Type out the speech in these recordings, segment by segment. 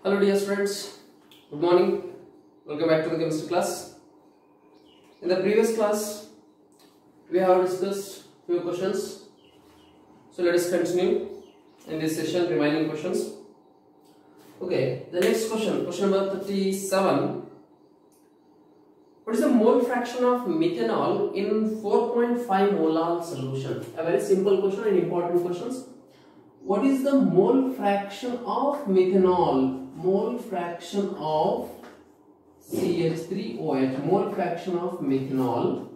Hello dear students, good morning. Welcome back to the chemistry class. In the previous class, we have discussed few questions. So let us continue in this session remaining questions. Okay, the next question number 37. What is the mole fraction of methanol in 4.5 molar solution? A very simple question and important questions. What is the mole fraction of methanol? Mole fraction of CH3OH. Mole fraction of methanol.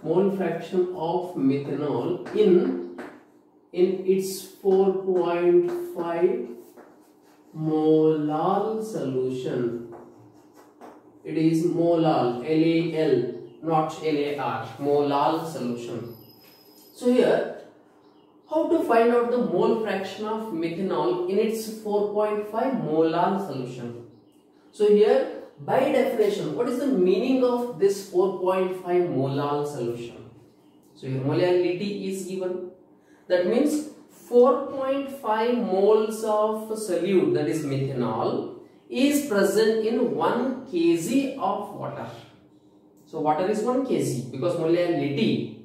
Mole fraction of methanol in its 4.5 molar solution. It is molar, LAL, not LAR. Molar solution. So here, how to find out the mole fraction of methanol in its 4.5 molar solution? So here, by definition, what is the meaning of this 4.5 molar solution? So here molality is given. That means 4.5 moles of solute, that is methanol, is present in 1 kg of water. So water is 1 kg because molality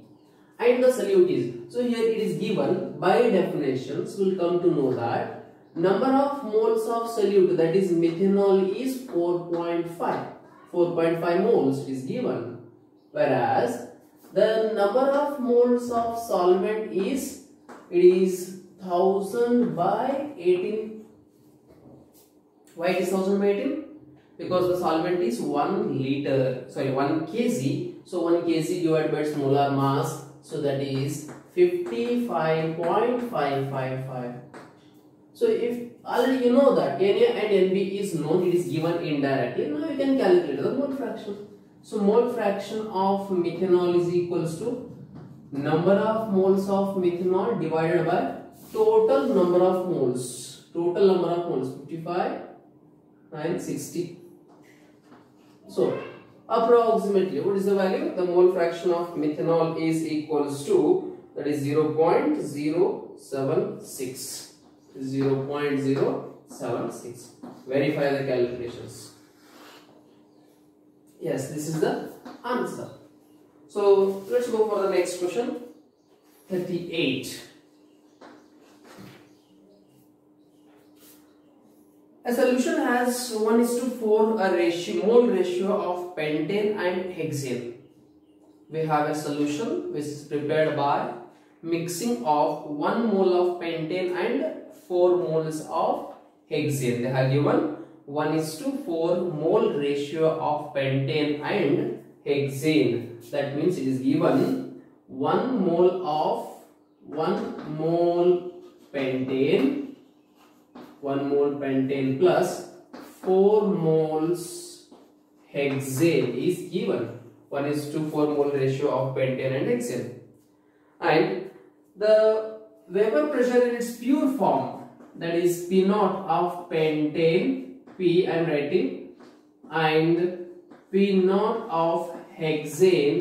and the solute is. So here it is given by definitions. We will come to know that number of moles of solute, that is methanol, is 4.5. 4.5 moles is given. Whereas the number of moles of solvent is 1000 by 18. Why it is 1000 by 18? Because the solvent is 1 kg. So 1 kg divided by its molar mass. So that is 55.555. So if already you know that Na and Nb is known, it is given indirectly. Now you can calculate the mole fraction. So mole fraction of methanol is equals to number of moles of methanol divided by total number of moles. Total number of moles 55 and 60. So approximately, what is the value? The mole fraction of methanol is equals to, that is 0.076. 0.076. Verify the calculations. Yes, this is the answer. So let's go for the next question. 38. A solution has 1:4 a mole ratio of pentane and hexane. We have a solution which is prepared by mixing of 1 mole of pentane and 4 moles of hexane. They have given 1:4 mole ratio of pentane and hexane. That means it is given 1 mole pentane. 1 mole pentane plus 4 moles hexane is given. 1:4 mole ratio of pentane and hexane. And the vapor pressure in its pure form, that is P naught of pentane, P I am writing, and P naught of hexane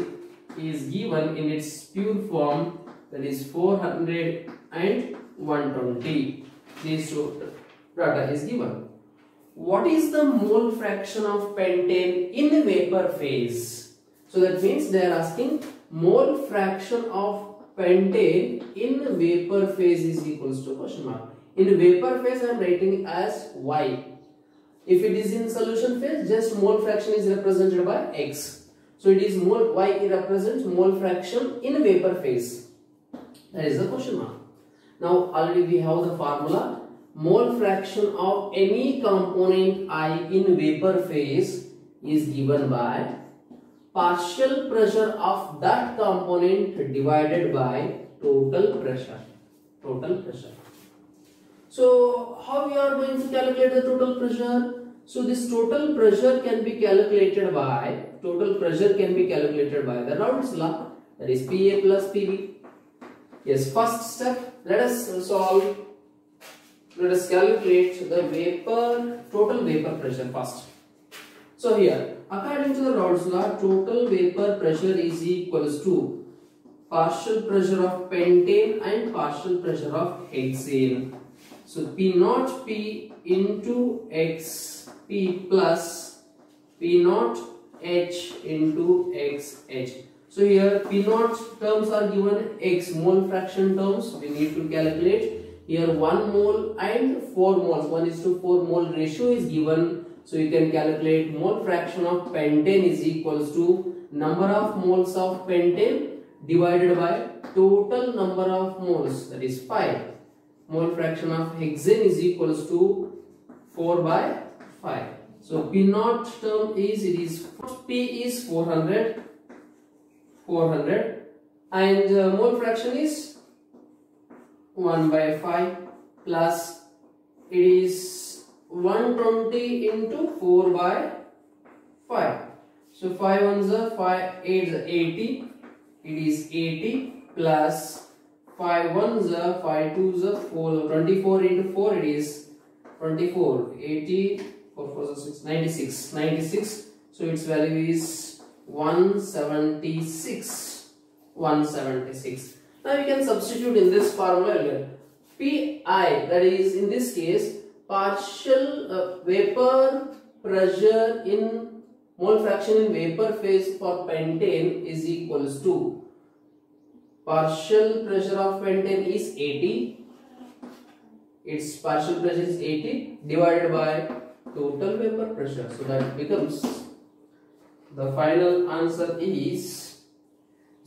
is given in its pure form, that is 400 and 120. These two data is given. What is the mole fraction of pentane in vapor phase? So that means they are asking mole fraction of pentane in vapor phase is equals to question mark. In vapor phase I am writing as Y. If it is in solution phase, just mole fraction is represented by X. So it is mole, Y represents mole fraction in vapor phase. That is the question mark. Now already we have the formula. Mole fraction of any component I in vapor phase is given by partial pressure of that component divided by total pressure. Total pressure. So how we are going to calculate the total pressure? So this total pressure can be calculated by the Raoult's law, that is PA plus PB. Yes, first step, let us calculate the total vapor pressure first. So here, according to the Raoult's law, total vapor pressure is equals to partial pressure of pentane and partial pressure of hexane. So P naught P into XP plus P naught H into XH. So here P naught terms are given, X mole fraction terms we need to calculate. Here 1 mole and 4 moles, 1:4 mole ratio is given. So you can calculate mole fraction of pentane is equals to number of moles of pentane divided by total number of moles, that is 5. Mole fraction of hexane is equals to 4 by 5. So P naught term is, P is 400 and mole fraction is 1 by 5 plus it is 120 into 4 by 5. So 5 ones are 5, 8 is 80. It is 80 plus 5 ones are 5 twos are 4. 24 into 4 it is 24. 80 4 4 6 96. 96. So its value is 176. 176. Now we can substitute in this formula here. Pi, that is in this case partial vapor pressure in mole fraction in vapor phase for pentane is equals to partial pressure of pentane is 80. Its partial pressure is 80 divided by total vapor pressure. So that becomes, the final answer is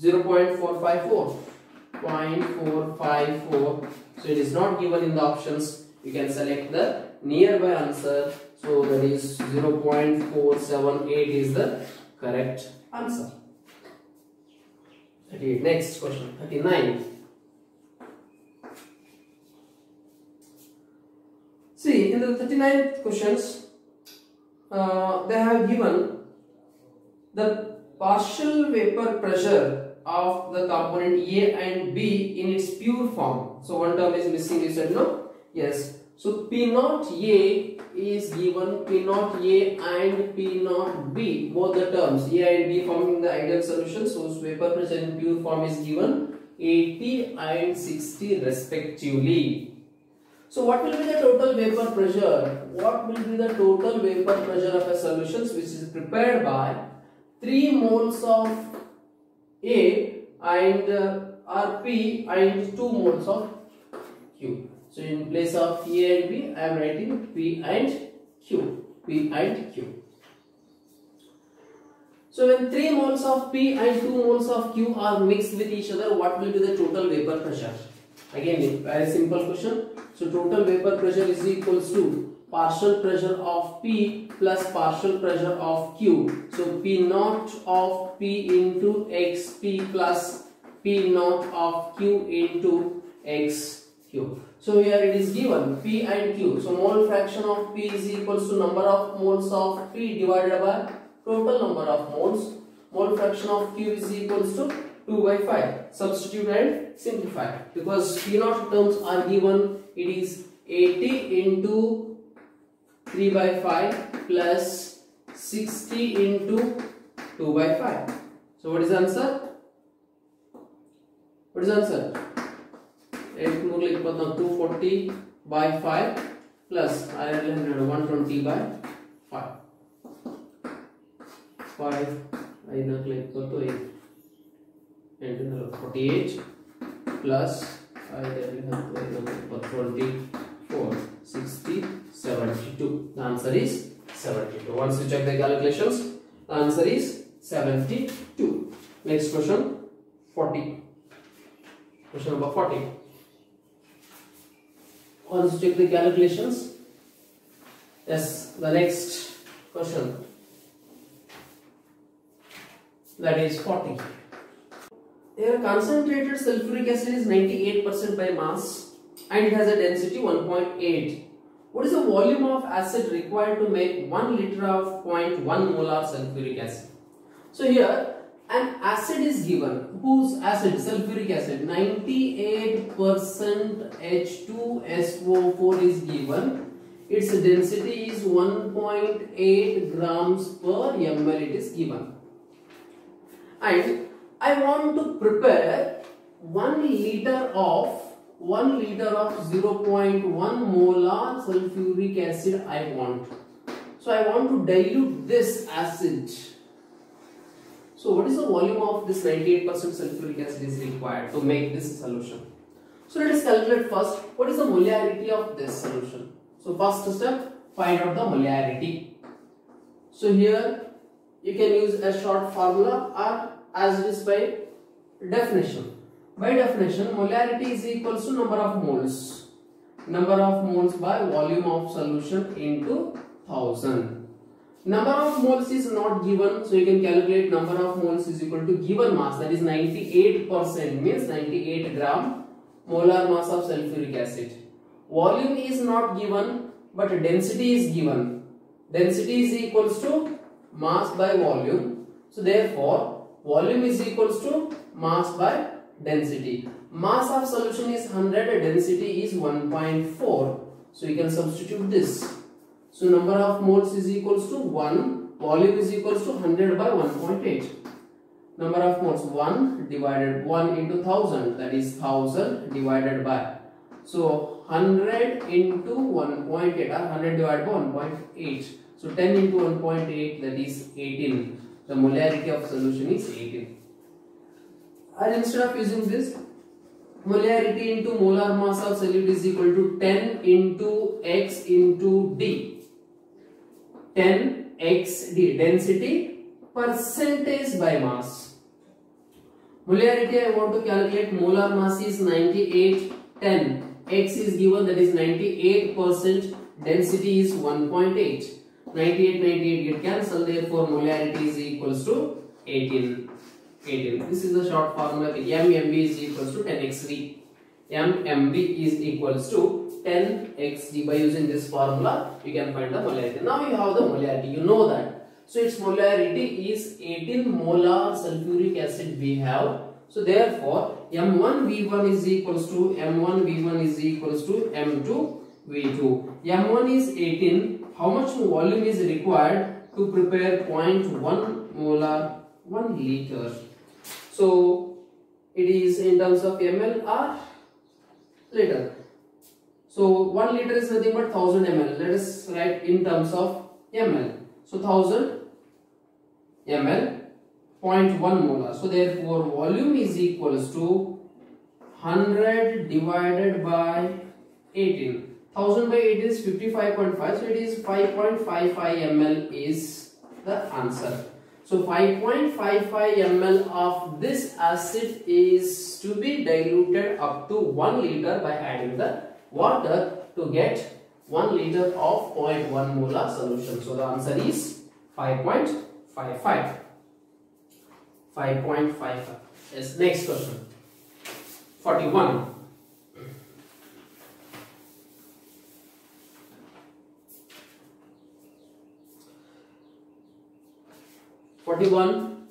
0.454. 0.454. So it is not given in the options. You can select the nearby answer. So that is 0.478 is the correct answer. Next question, 39. See, in the 39th questions, they have given the partial vapor pressure of the component A and B in its pure form. So one term is missing, you said no? Yes. So P naught A is given, P naught A and P naught B, both the terms A and B forming the ideal solution. So vapor pressure in pure form is given 80 and 60 respectively. So what will be the total vapor pressure? What will be the total vapor pressure of a solution which is prepared by 3 moles of A and Rp and 2 moles of Q. So in place of A and B, I am writing P and Q. P and Q. So when 3 moles of P and 2 moles of Q are mixed with each other, what will be the total vapor pressure? Again, very simple question. So total vapor pressure is equals to partial pressure of P plus partial pressure of Q. So P naught of P into XP plus P naught of Q into XQ. So here it is given P and Q. So mole fraction of P is equals to number of moles of P divided by total number of moles. Mole fraction of Q is equals to 2 by 5. Substitute and simplify. Because P naught terms are given, it is 80 into 3 by 5 plus 60 into 2 by 5. So what is the answer? What is the answer? 240 by 5 plus 120 by 5. 5 and 48 plus 24 60 72. The answer is 72. Once you check the calculations, the answer is 72. Next question, 40. Question number 40. Once you check the calculations, yes, the next question, that is 40. Here concentrated sulfuric acid is 98% by mass and it has a density 1.8. What is the volume of acid required to make 1 liter of 0.1 molar sulfuric acid? So here an acid is given, whose acid, sulfuric acid, 98% H2SO4 is given. Its density is 1.8 grams per ml, it is given. And I want to prepare 1 liter of 1 liter of 0.1 molar sulfuric acid I want. So I want to dilute this acid. So what is the volume of this 98% sulfuric acid is required to make this solution? So let us calculate first what is the molarity of this solution. So first step, find out the molarity. So here you can use a short formula or as it is by definition. By definition, molarity is equals to number of moles. Number of moles by volume of solution into 1000. Number of moles is not given, so you can calculate number of moles is equal to given mass, that is 98%, means 98 gram molar mass of sulfuric acid. Volume is not given, but density is given. Density is equals to mass by volume. So therefore, volume is equals to mass by density. Mass of solution is 100, density is 1.4. So you can substitute this. So number of moles is equals to 1, volume is equals to 100 by 1.8. Number of moles 1 divided 1 into 1000, that is 1000 divided by. So 100 into 1.8 or 100 divided by 1.8. So 10 into 1.8, that is 18. The molarity of solution is 18. And instead of using this, molarity into molar mass of solute is equal to 10 into x into d. 10 x d, density percentage by mass. Molarity I want to calculate, molar mass is 98, 10. X is given, that is 98%, density is 1.8. 98 get cancelled, therefore molarity is equals to 18. This is the short formula. MMB is equals to 10xd. MMB is equals to 10xd. By using this formula, you can find the molarity. Now you have the molarity. You know that. So its molarity is 18 molar sulfuric acid we have. So therefore, M1V1 is equals to M1V1 is equals to M2V2. M1 is 18. How much volume is required to prepare 0.1 molar 1 liter? So it is in terms of ml or liter. So 1 liter is nothing but 1000 ml. Let us write in terms of ml. So 1000 ml, 0.1 molar. So therefore volume is equals to 100 divided by 18. 1000 by 8 is 55.5. So it is 5.55 ml is the answer. So 5.55 ml of this acid is to be diluted up to 1 liter by adding the water to get 1 liter of 0.1 molar solution. So the answer is 5.55. 5.55. Yes, next question. 41. (41)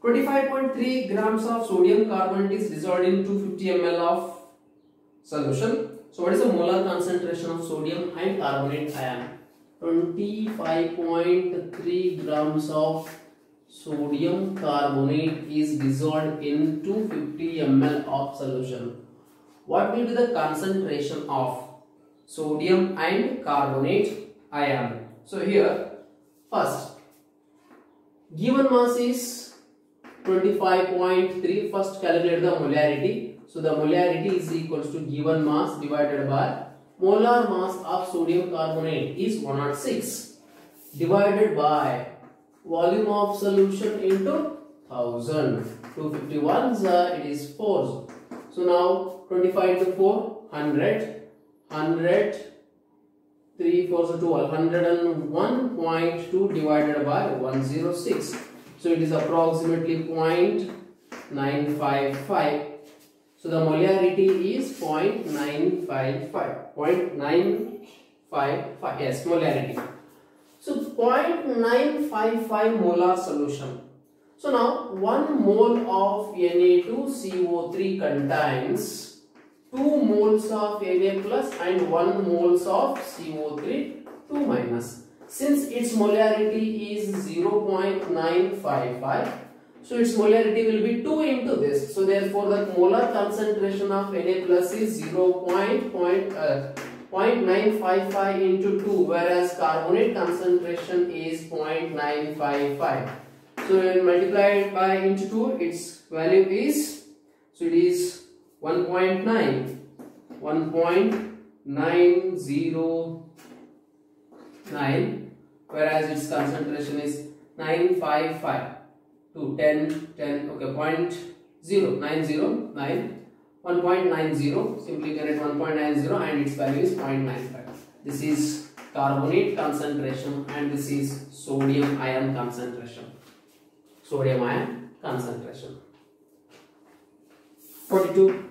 25.3 grams of sodium carbonate is dissolved in 250 ml of solution. So what is the molar concentration of sodium and carbonate ion? 25.3 grams of sodium carbonate is dissolved in 250 ml of solution. What will be the concentration of sodium and carbonate ion? So here, first, given mass is 25.3. First calculate the molarity. So the molarity is equals to given mass divided by molar mass of sodium carbonate is 106 divided by volume of solution into 1000. 251 it is 4. So now 25 into 4, 100. 3 4 so 12. 101.2 divided by 106. So it is approximately 0.955. So the molarity is 0.955. 0.955. Yes, molarity. So 0.955 molar solution. So now 1 mole of Na2CO3 contains 2 moles of Na plus and 1 moles of CO3 2 minus. Since its molarity is 0.955, So its molarity will be 2 into this. So therefore the molar concentration of Na plus is 0.955 into 2, whereas carbonate concentration is 0.955. So when multiplied by into 2, its value is, so it is 1.9, 1.909, whereas its concentration is 955 to 10, okay, 0.0909, 1.90, simply correct 1.90, and its value is 0.95. This is carbonate concentration and this is sodium ion concentration. Sodium ion concentration. 42.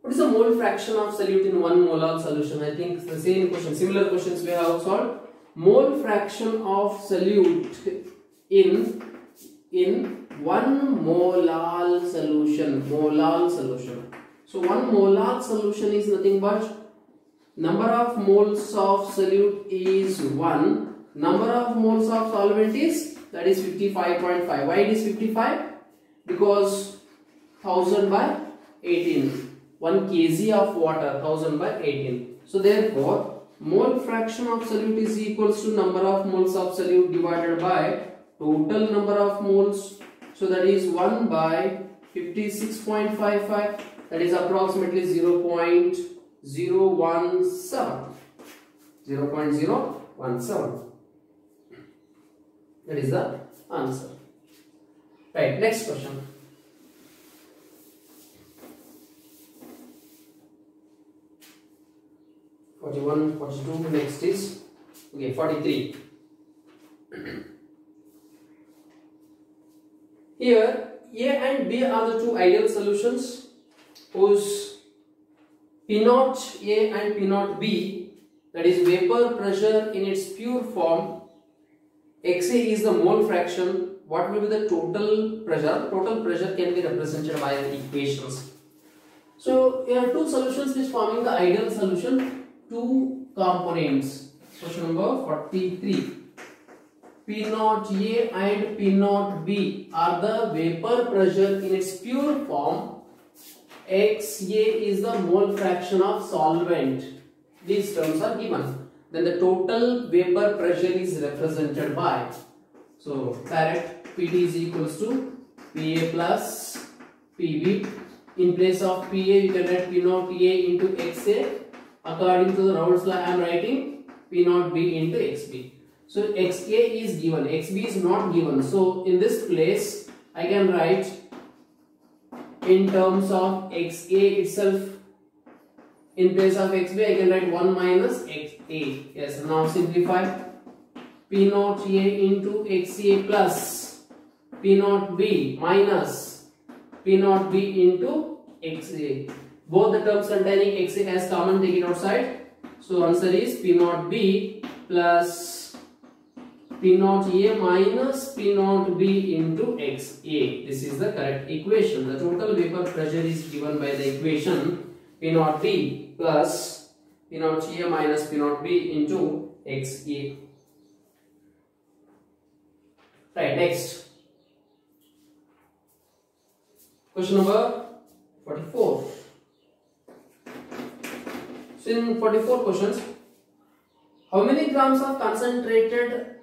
What is the mole fraction of solute in 1 molar solution? I think it's the same question. Similar questions we have solved. Mole fraction of solute in 1 molar solution. Molar solution. So 1 molar solution is nothing but number of moles of solute is 1. Number of moles of solvent is, that is 55.5. Why it is 55? Because 1000 by 18. 1 kg of water, 1000 by 18. So therefore, mole fraction of solute is equals to number of moles of solute divided by total number of moles. So that is 1 by 56.55. That is approximately 0.017. 0.017. That is the answer. Right, next question. (41), (42), next is, okay, 43. Here, A and B are the two ideal solutions whose P0 A and P0 B, that is vapor pressure in its pure form, XA is the mole fraction. What will be the total pressure? Total pressure can be represented by the equations. So here are two solutions which forming the ideal solution. Two components. Question number 43. P0 A and P0 B are the vapor pressure in its pure form. XA is the mole fraction of solvent. These terms are given. Then the total vapor pressure is represented by, so direct PT is equals to PA plus PB. In place of PA, you can write P0 A into XA. According to the Raoult's law, I am writing P0 B into XB. So XA is given, XB is not given. So in this place, I can write in terms of XA itself. In place of XB, I can write 1 minus XA. Yes, now simplify. P0 A into XA plus P0 B minus P0 B into XA. Both the terms containing XA as common, take it outside. So answer is P0 B plus P0 A minus P0 B into XA. This is the correct equation. The total vapor pressure is given by the equation P0 B plus P0 A minus P0 B into XA. Right, next. Question number 44. So in 44 questions, how many grams of concentrated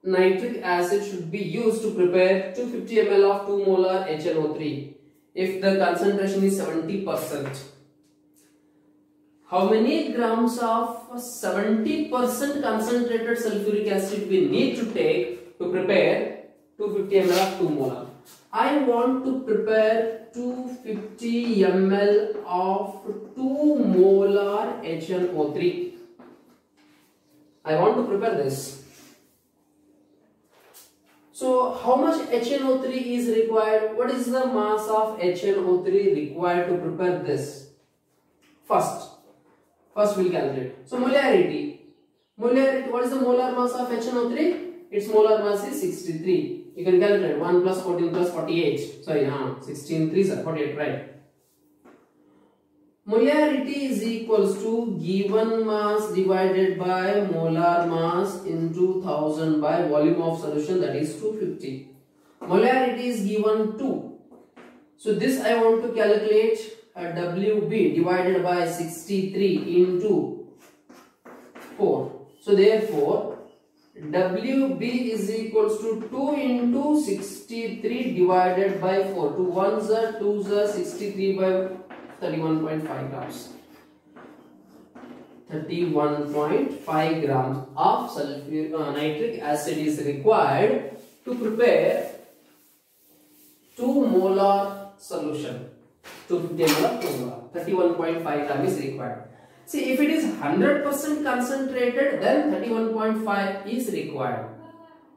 nitric acid should be used to prepare 250 ml of 2 molar HNO3 if the concentration is 70%? How many grams of 70% concentrated sulfuric acid we need to take to prepare 250 ml of 2 molar? I want to prepare 250 ml of 2 molar HNO3. I want to prepare this. So how much HNO3 is required? What is the mass of HNO3 required to prepare this? First we'll calculate. So molarity. What is the molar mass of HNO3? Its molar mass is 63. You can calculate 1 plus 14 plus 48. Sorry, 16 3s are 48, right? Molarity is equals to given mass divided by molar mass into 1000 by volume of solution, that is 250. Molarity is given 2. So this I want to calculate WB divided by 63 into 4. So therefore WB is equals to 2 into 63 divided by 4. 2 1s are 2s are 63 by 31.5 grams. 31.5 grams of nitric acid is required to prepare 2 molar solution. 250 ml of 2 molar. 31.5 gram is required. See, if it is 100% concentrated, then 31.5 is required.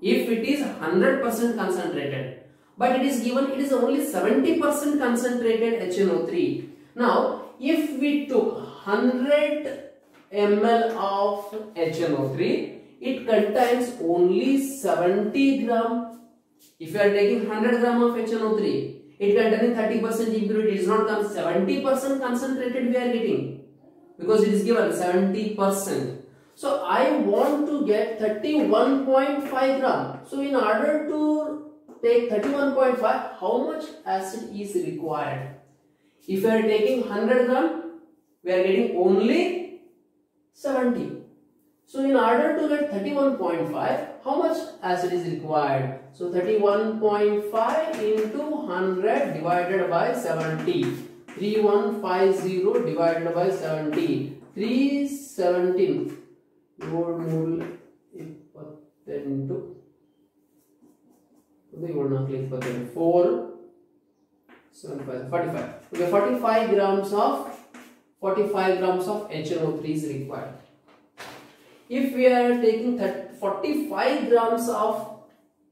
If it is 100% concentrated, but it is given it is only 70% concentrated HNO3. Now, if we took 100 ml of HNO3, it contains only 70 gram. If you are taking 100 gram of HNO3, it contains 30% impurity. It is not 70% concentrated we are getting, because it is given 70%. So I want to get 31.5 gram. So in order to take 31.5, how much acid is required? If we are taking 100 gram, we are getting only 70. So in order to get 31.5, how much acid is required? So 31.5 into 100 divided by 70. 3150 divided by 70. 317. 45. Okay, 45 grams of HNO3 is required. If we are taking 45 grams of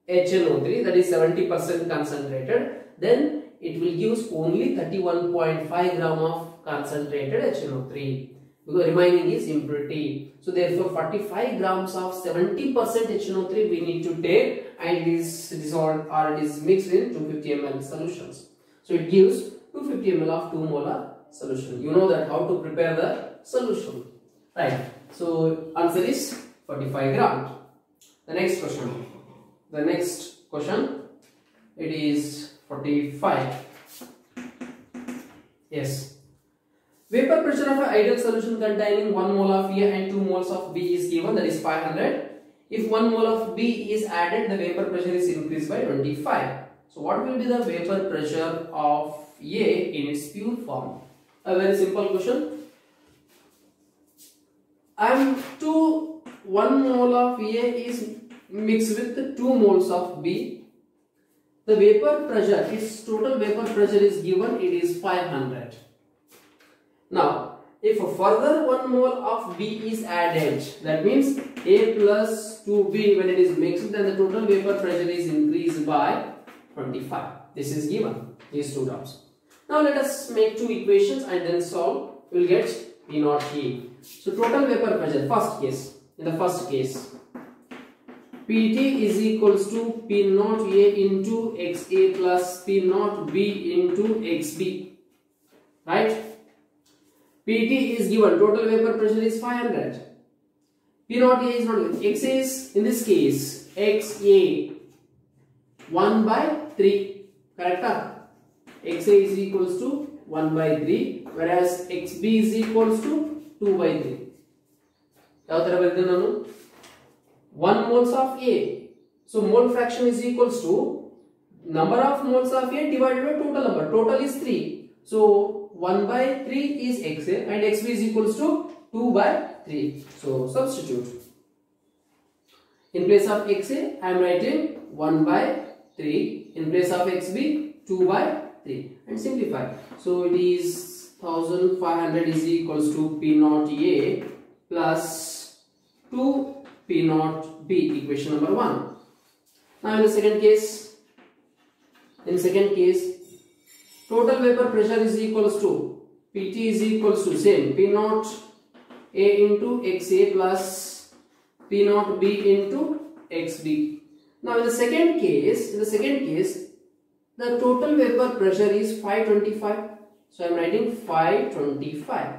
HNO3, that is 70% concentrated, then it will give only 31.5 gram of concentrated HNO3, because remaining is impurity. So therefore 45 grams of 70% HNO3 we need to take, and it is dissolved or it is mixed in 250 ml solutions. So it gives 250 ml of 2 molar solution. You know that how to prepare the solution, right? So answer is 45 grams. The next question, it is 45. Yes. Vapor pressure of an ideal solution containing 1 mole of A and 2 moles of B is given, that is 500. If 1 mole of B is added, the vapor pressure is increased by 25. So what will be the vapor pressure of A in its pure form? A very simple question. 1 mole of A is mixed with 2 moles of B. The vapor pressure, its total vapor pressure is given, it is 500. Now, if a further 1 mole of B is added, that means A plus 2B, when it is mixed, then the total vapor pressure is increased by 25. This is given, these two terms. Now let us make two equations and then solve. We will get P naught A. So total vapor pressure, first case, in the first case, PT is equals to P naught A into XA plus P naught B into XB, right? PT is given, total vapor pressure is 500. P naught A is not given. XA is, in this case, XA 1 by 3, correct? XA is equals to 1 by 3, whereas XB is equals to 2 by 3. 1 moles of A. So mole fraction is equals to number of moles of A divided by total number. Total is 3. So 1 by 3 is XA and XB is equals to 2 by 3. So substitute. In place of XA, I am writing 1 by 3. In place of XB, 2 by 3. And simplify. So it is 1500 is equals to P naught A plus 2 P naught B, equation number 1. Now in the second case, total vapor pressure is equals to PT is equals to same P naught A into XA plus P naught B into XB. Now in the second case, the total vapor pressure is 525. So I am writing 525.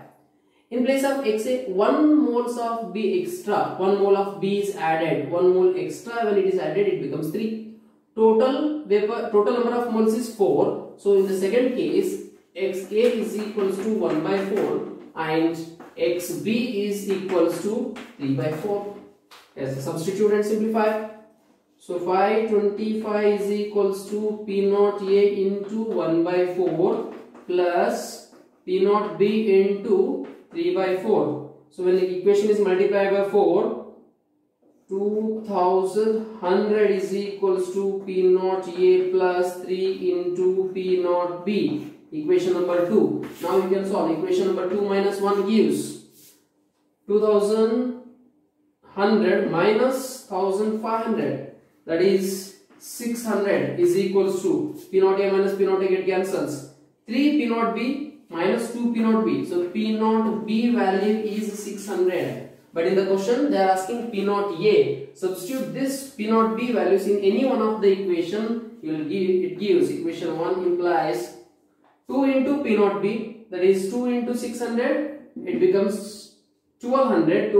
In place of XA, 1 moles of B extra, 1 mole of B is added, 1 mole extra when it is added it becomes 3. Total number of moles is 4. So in the second case, XA is equals to 1 by 4 and XB is equals to 3 by 4. Yes, substitute and simplify. So 525 is equals to P naught A into 1 by 4 plus P naught B into 3 by 4. So when the equation is multiplied by 4, 2100 is equals to P naught A plus 3 into P naught B. Equation number 2. Now you can solve. Equation number 2 minus 1 gives 2100 minus 1500. That is 600 is equals to P naught A minus P naught A get cancels. 3 P naught B minus 2 P naught B. So P naught B value is 600. But in the question they are asking P naught A. Substitute this P naught B values in any one of the equation. You will give it gives equation 1 implies 2 into P naught B, that is 2 into 600. It becomes 1200.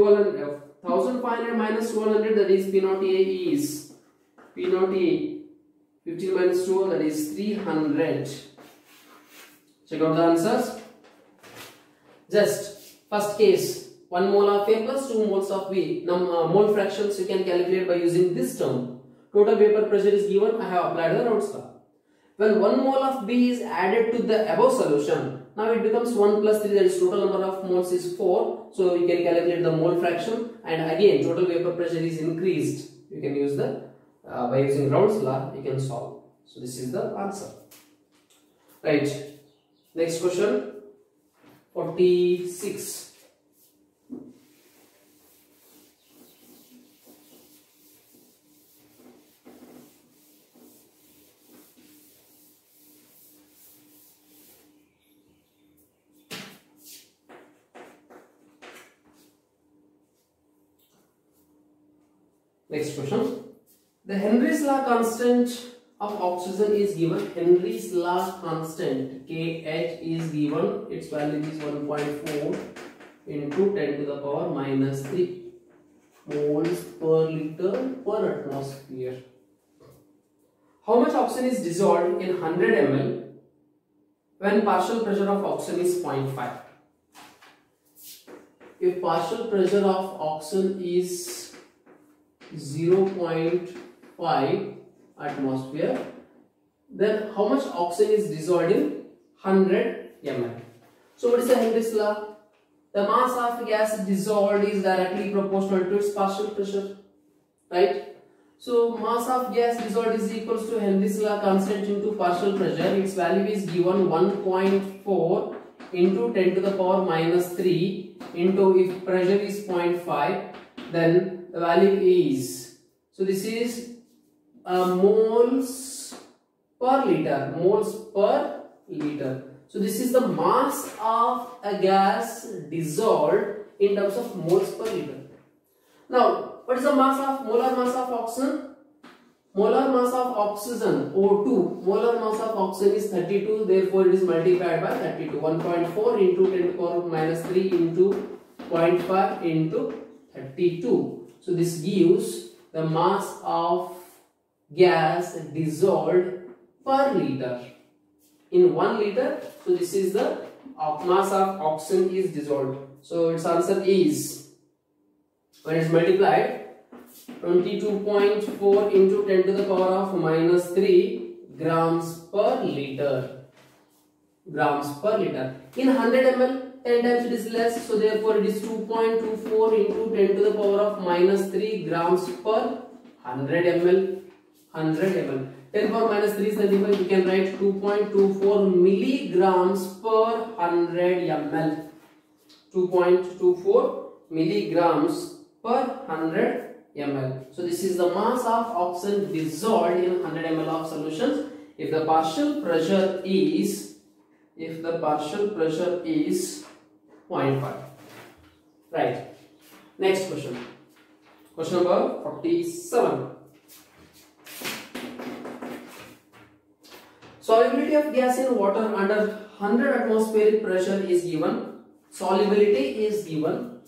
1500 minus 1200, that is P naught A is P naught A 15 minus 12, that is 300. Check out the answers. Just first case, 1 mole of A plus 2 moles of B. Now mole fractions you can calculate by using this term. Total vapor pressure is given. I have applied the Raoult's law. When 1 mole of B is added to the above solution, now it becomes 1 plus 3, that is total number of moles is 4. So you can calculate the mole fraction, and again total vapor pressure is increased. You can use the by using Raoult's law you can solve. So this is the answer. Right. Next question, 46. Next question. The Henry's law constant of oxygen is given. Henry's law constant Kh is given. Its value is 1.4 into 10 to the power minus 3 moles per liter per atmosphere. How much oxygen is dissolved in 100 ml when partial pressure of oxygen is 0.5? If partial pressure of oxygen is 0.5 atmosphere, then how much oxygen is dissolved in 100 ml? So what is the Henry's law? The mass of gas dissolved is directly proportional to its partial pressure, right? So mass of gas dissolved is equals to Henry's law constant into partial pressure. Its value is given 1.4 into 10 to the power minus 3 into, if pressure is 0.5, then the value is, so this is moles per liter, So this is the mass of a gas dissolved in terms of moles per liter. Now, what is the molar mass of oxygen? Molar mass of oxygen, O2, molar mass of oxygen is 32, therefore it is multiplied by 32. 1.4 into 10 to the power minus 3 into 0.5 into 32. So this gives the mass of gas dissolved per liter in 1 liter. So this is the mass of oxygen is dissolved. So its answer is, when it is multiplied, 22.4 into 10 to the power of minus 3 grams per liter. Grams per liter. In 100 ml, 10 times it is less, so therefore it is 2.24 into 10 to the power of minus 3 grams per 100 ml. 100 ml. 10 power minus 3 is 35. We can write 2.24 milligrams per 100 ml. 2.24 milligrams per 100 ml. So this is the mass of oxygen dissolved in 100 ml of solutions. If the partial pressure is 0.5. Right. Next question. Question number 47. Solubility Solubility of gas in water under 100 atmospheric pressure is given. Solubility is given.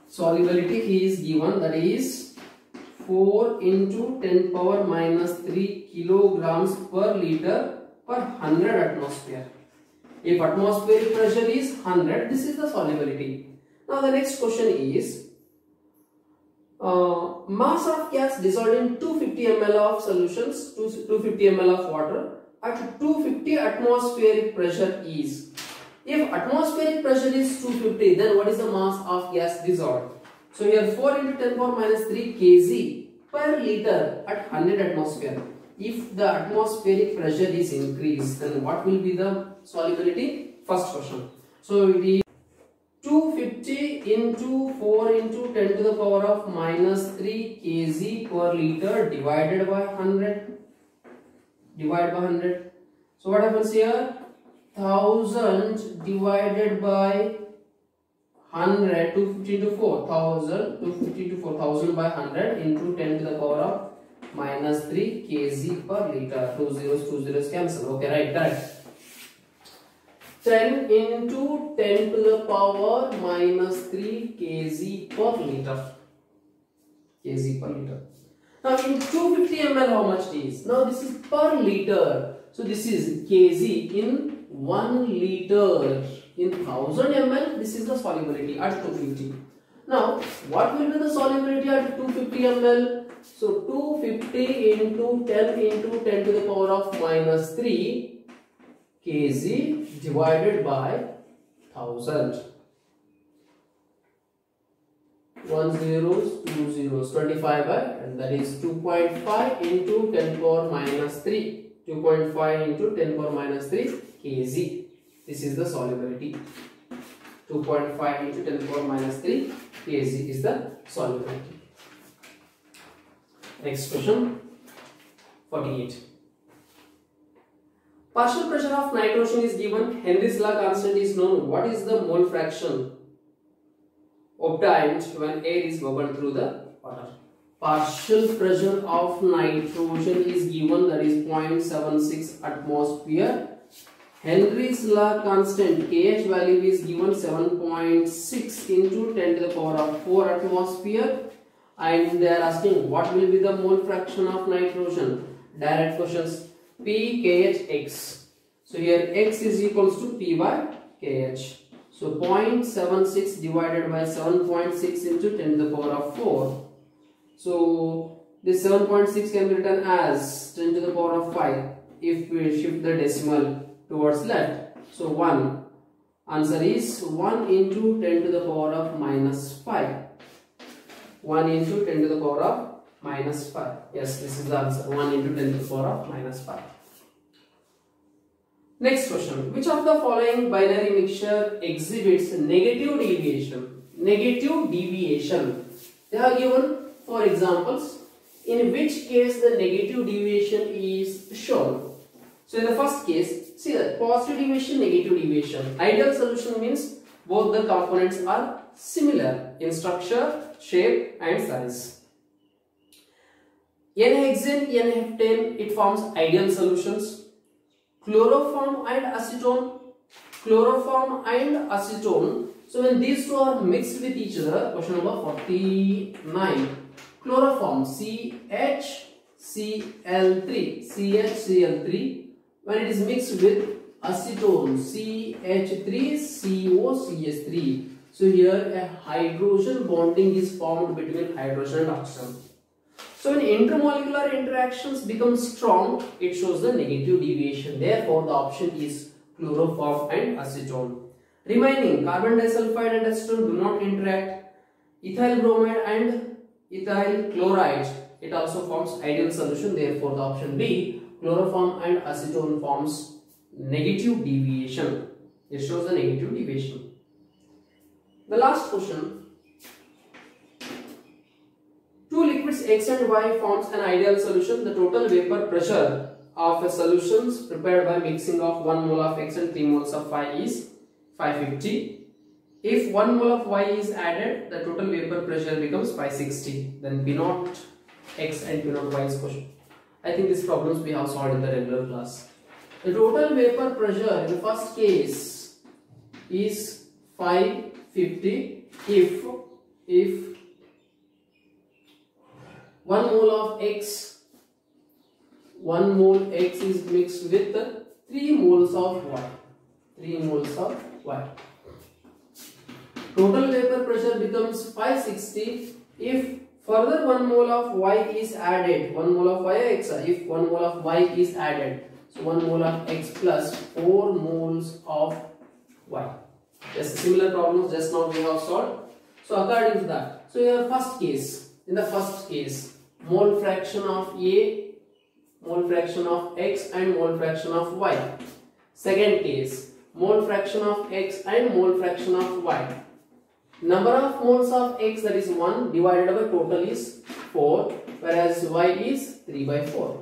Solubility is given, that is 4 into 10 power minus 3 kilograms per liter per 100 atmosphere. If atmospheric pressure is 100, this is the solubility. Now the next question is mass of gas dissolved in 250 ml of solutions, 250 ml of water at 250 atmospheric pressure is. If atmospheric pressure is 250, then what is the mass of gas dissolved? So here 4 into 10 power minus 3 kg per liter at 100 atmosphere. If the atmospheric pressure is increased, then what will be the solubility? First question. So it is 250 into 4 into 10 to the power of minus 3 kg per liter divided by 100. Divide by 100. So what happens here? 1000 divided by 100, 250 into 4, 1000, 250 into 4000 by 100 into 10 to the power of minus 3 kg per liter. 2 zeros cancel. Okay, right, correct. 10 into 10 to the power minus 3 kg per liter. Kg per liter. Now in 250 ml how much it is? Now this is per liter. So this is kg in 1 liter. In 1000 ml, this is the solubility at 250. Now what will be the solubility at 250 ml? So 250 into 10 into 10 to the power of minus 3 kg divided by 1000. 1 zeros, 2 zeros, 25 by, and that is 2.5 into 10 power minus 3. 2.5 into 10 power minus 3 kg. This is the solubility. 2.5 into 10 power minus 3 kg is the solubility. Next question, 48. Partial pressure of nitrogen is given. Henry's law constant is known. What is the mole fraction obtained when air is bubbled through the water? Partial pressure of nitrogen is given, that is 0.76 atmosphere. Henry's law constant KH value is given 7.6 into 10 to the power of 4 atmosphere, and they are asking what will be the mole fraction of nitrogen. Direct questions. P KH X. So here X is equals to P by KH. So 0.76 divided by 7.6 into 10 to the power of 4. So this 7.6 can be written as 10 to the power of 5 if we shift the decimal towards left. So 1. Answer is 1 into 10 to the power of minus 5. 1 into 10 to the power of minus 5. Yes, this is the answer. 1 into 10 to the power of minus 5. Next question. Which of the following binary mixture exhibits negative deviation? Negative deviation. They are given 4 examples, in which case the negative deviation is shown. So in the first case, see that positive deviation, negative deviation. Ideal solution means both the components are similar in structure, shape and size. N-hexane, N-heptane, it forms ideal solutions. Chloroform and acetone. Chloroform and acetone. So when these two are mixed with each other, question number 49. Chloroform CHCl3, CHCl3, when it is mixed with acetone CH3COCH3. So here a hydrogen bonding is formed between hydrogen and oxygen. So when intermolecular interactions become strong, it shows the negative deviation. Therefore, the option is chloroform and acetone. Remaining carbon disulfide and acetone do not interact. Ethyl bromide and ethyl chloride, it also forms ideal solution. Therefore, the option B, chloroform and acetone, forms negative deviation. It shows the negative deviation. The last question. Two liquids X and Y forms an ideal solution. The total vapor pressure of a solution prepared by mixing of 1 mole of X and 3 moles of Y is 550. If 1 mole of Y is added, the total vapor pressure becomes 560. Then P naught X and P naught Y is question. I think these problems we have solved in the regular class. The total vapor pressure in the first case is 550 if 1 mole of X is mixed with 3 moles of Y. 3 moles of Y. Total vapor pressure becomes 560 if further 1 mole of Y is added. 1 mole of Y X, if 1 mole of Y is added. So 1 mole of X plus 4 moles of Y. Yes, similar problems just now we have solved. So according to that, so in the first case, mole fraction of A, mole fraction of X and mole fraction of Y. Second case, mole fraction of X and mole fraction of Y. Number of moles of X, that is 1, divided by total is 4, whereas Y is 3 by 4.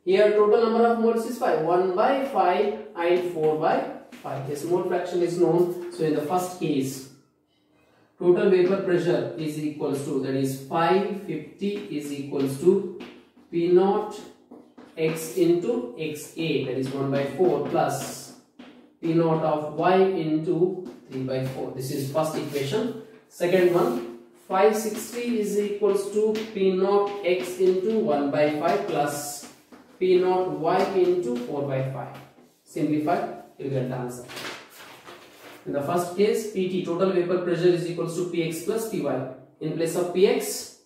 Here total number of moles is 5, 1 by 5 and 4 by 5. Yes, mole fraction is known. So in the first case, total vapor pressure is equals to, that is 550 is equals to P naught X into XA, that is 1 by 4 plus P naught of Y into 3 by 4. This is first equation. Second one, 560 is equals to P naught X into 1 by 5 plus P naught Y into 4 by 5. Simplify, you get the answer. In the first case, PT, total vapor pressure, is equals to Px plus Py. In place of Px,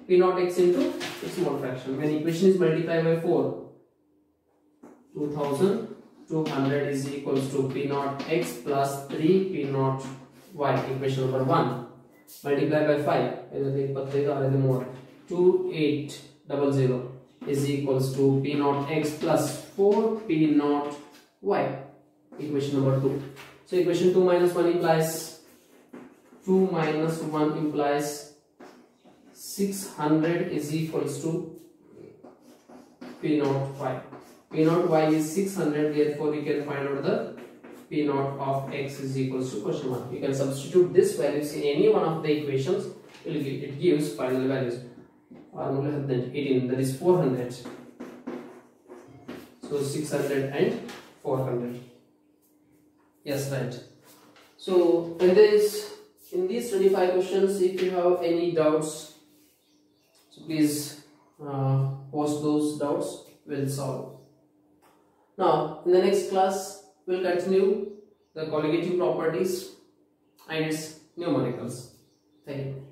P naught X into its mole fraction. When equation is multiplied by 4, 2200 is equals to P naught X plus 3 P naught Y. Equation number 1. Multiplied by 5, 2800 is equals to P naught X plus 4 P naught Y. Equation number 2. So equation 2 minus 1 implies 600 is equals to P naught Y. P naught Y is 600, therefore we can find out the P naught of X is equals to question mark. You can substitute this values in any one of the equations, it gives final values. 18, that is 400. So 600 and 400. Yes, right. So in these 25 questions, if you have any doubts, so please post those doubts, we'll solve. Now in the next class, we'll continue the colligative properties and its numericals. Thank you.